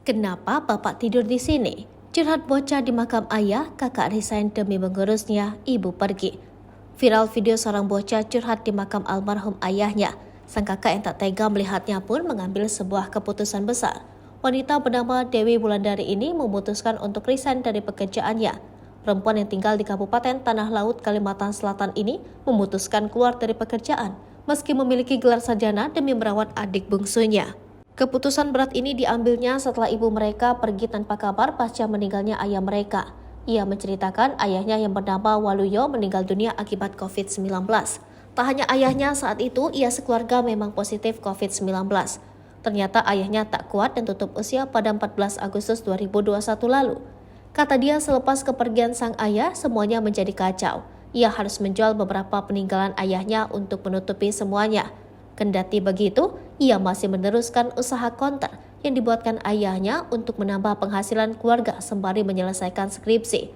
Kenapa bapak tidur di sini? Curhat bocah di makam ayah, kakak resign demi mengurusnya, ibu pergi. Viral video seorang bocah curhat di makam almarhum ayahnya. Sang kakak yang tak tega melihatnya pun mengambil sebuah keputusan besar. Wanita bernama Dewi Wulandari ini memutuskan untuk resign dari pekerjaannya. Perempuan yang tinggal di Kabupaten Tanah Laut, Kalimantan Selatan ini memutuskan keluar dari pekerjaan meski memiliki gelar sarjana demi merawat adik bungsunya. Keputusan berat ini diambilnya setelah ibu mereka pergi tanpa kabar pasca meninggalnya ayah mereka. Ia menceritakan ayahnya yang bernama Waluyo meninggal dunia akibat COVID-19. Tak hanya ayahnya, saat itu ia sekeluarga memang positif COVID-19. Ternyata ayahnya tak kuat dan tutup usia pada 14 Agustus 2021 lalu. Kata dia, selepas kepergian sang ayah, semuanya menjadi kacau. Ia harus menjual beberapa peninggalan ayahnya untuk menutupi semuanya. Kendati begitu, ia masih meneruskan usaha konter yang dibuatkan ayahnya untuk menambah penghasilan keluarga sembari menyelesaikan skripsi.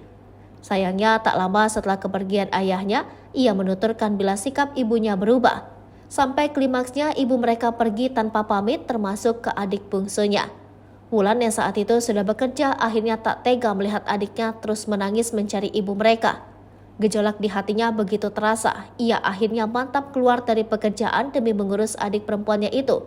Sayangnya, tak lama setelah kepergian ayahnya, ia menuturkan bila sikap ibunya berubah. Sampai klimaksnya, ibu mereka pergi tanpa pamit termasuk ke adik bungsunya. Wulan yang saat itu sudah bekerja akhirnya tak tega melihat adiknya terus menangis mencari ibu mereka. Gejolak di hatinya begitu terasa, ia akhirnya mantap keluar dari pekerjaan demi mengurus adik perempuannya itu.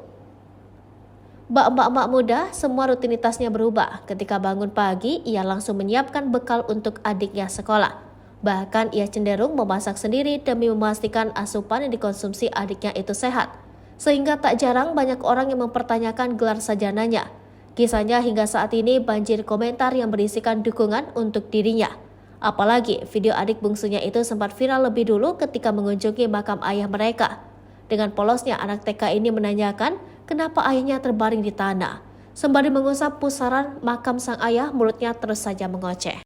Mbak-mbak muda, semua rutinitasnya berubah. Ketika bangun pagi, ia langsung menyiapkan bekal untuk adiknya sekolah. Bahkan ia cenderung memasak sendiri demi memastikan asupan yang dikonsumsi adiknya itu sehat. Sehingga tak jarang banyak orang yang mempertanyakan gelar sarjananya. Kisahnya hingga saat ini banjir komentar yang berisikan dukungan untuk dirinya. Apalagi video adik bungsunya itu sempat viral lebih dulu ketika mengunjungi makam ayah mereka. Dengan polosnya anak TK ini menanyakan kenapa ayahnya terbaring di tanah. Sembari mengusap pusaran makam sang ayah, mulutnya terus saja mengoceh.